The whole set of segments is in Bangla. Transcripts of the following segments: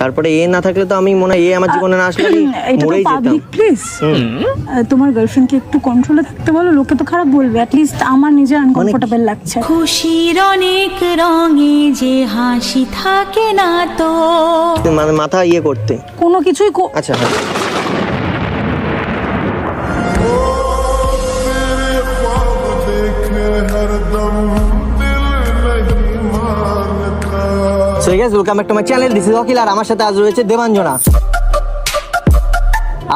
তারপরে এ না থাকলে তো আমি মনে হয় এ আমার জীবনে না আসলে আমি এটা তো মরেই যেতাম। পাবলিক প্লেস, তোমার গার্লফ্রেন্ডকে একটু কন্ট্রোলে থাকতে বলো, লোকে তো খারাপ বলবে, অ্যাটলিস্ট আমার নিজে আনকমফোর্টেবল লাগছে। খুশির অনেক রঙে যে হাসি থাকে না তো, মানে মাথা ইয়ে করতে কোনো কিছুই আচ্ছা হ্যাঁ। So guys, welcome back to my channel. This is Akil আর আমার সাথে আজ রয়েছে দেবাঞ্জনা।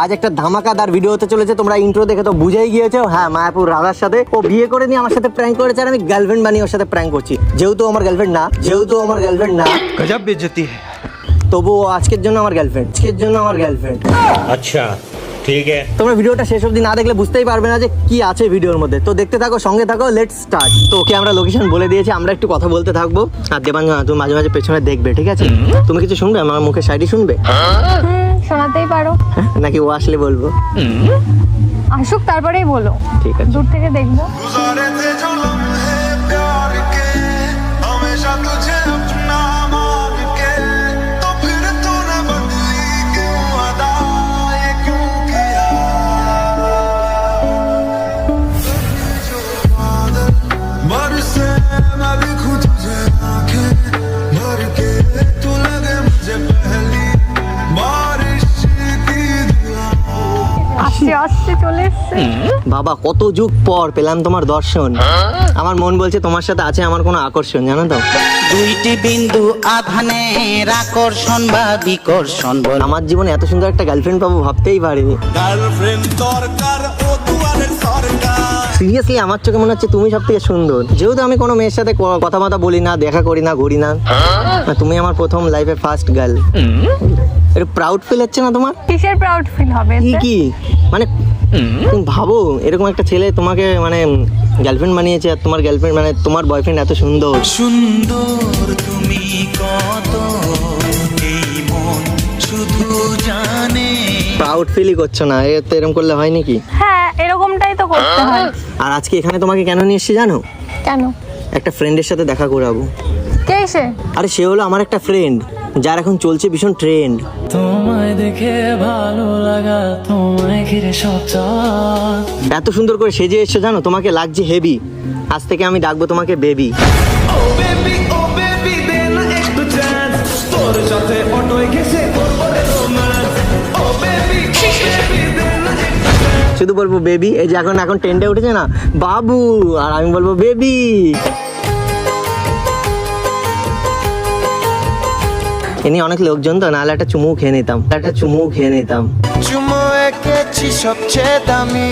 আজ একটা ধামাকাদার ভিডিও হতে চলেছে, তোমরা ইন্ট্রো দেখে তো বুঝেই গিয়েছো। হ্যাঁ, মায়াপুর রাধার সাথে ও বিয়ে করে নিয়ে আমার সাথে প্র্যাঙ্ক করেছে আর আমি গার্লফ্রেন্ড বানিয়ে ওর সাথে প্র্যাঙ্ক করছি। যেহেতু আমার গার্লফ্রেন্ড না गजब बेइज्जती है। তবুও আজকের জন্য আমার গার্লফ্রেন্ড। अच्छा ठीक है। তোমরা ভিডিওটা শেষ অবধি না দেখলে বুঝতেই পারবে না যে কি আছে ভিডিওর মধ্যে। তো দেখতে থাকো, সঙ্গে থাকো, লেটস স্টার্ট। তো ওকে আমরা লোকেশন বলে দিয়েছি, আমরা একটু কথা বলতে থাকবো। আর দেবাঞ্জনা তুমি মাঝে মাঝে পেছনে দেখবে, ঠিক আছে? তুমি কিছু শুনবে, আমার মুখের সাইডই শুনবে শোনাতেই পারো, নাকি ও আসলে বলবো? আসুক তারপরেই বলো, ঠিক আছে। দূর থেকে দেখবো। আসছে চলে এসছে। বাবা, কত যুগ পর পেলাম তোমার দর্শন। আমার মন বলছে তোমার সাথে আছে আমার কোনো আকর্ষণ, জানো তো? দুইটি বিন্দু আধানের আকর্ষণ বা বিকর্ষণ বল। আমার জীবনে এত সুন্দর একটা গার্লফ্রেন্ড পাবো ভাবতেই পারিনি। সিরিয়াসলি আমার চোখে মনে হচ্ছে তুমি সব থেকে সুন্দর। যেহেতু আমি কোনো মেয়ের সাথে কথাবার্তা বলি না, দেখা করি না, ঘুরি না, তুমি আমার প্রথম লাইফে ফার্স্ট গার্ল। একটু প্রাউড ফিল হচ্ছে না তোমার? কিসের প্রাউড ফিল হবে? কি মানে তুমি ভাবো এরকম একটা ছেলে তোমাকে মানে গার্লফ্রেন্ড বানিয়েছে, আর তোমার গার্লফ্রেন্ড মানে তোমার বয়ফ্রেন্ড এত সুন্দর। সুন্দর তুমি কত, এই মন শুধু জানে। প্রাউড ফিলই করছো না, তো এরকম করলে হয় নাকি? হ্যাঁ, এরকমটাই তো করতে হয়। আর আজকে এখানে তোমাকে কেন নিয়ে এসেছি জানো? কেন? একটা ফ্রেন্ডের সাথে দেখা করাবো। কে সে? আরে সে হলো আমার একটা ফ্রেন্ড, যার এখন চলছে ভীষণ ট্রেন্ড। তোমায় দেখে ভালো লাগা, তোমায় ঘিরে সব চাঁদ। এত সুন্দর করে সেজে এসছো জানো, তোমাকে লাগছে হেভি। আজ থেকে আমি ডাকবো তোমাকে বেবি। শুধু বলবো বেবি। এই যে এখন ট্রেন্ডে উঠেছে না বাবু, আর আমি বলবো বেবি। এনে অনেক লোকজন তো, নাহলে একটা চুমু খেয়ে নিতাম। চুমো এঁকেছি সবচেয়ে দামি।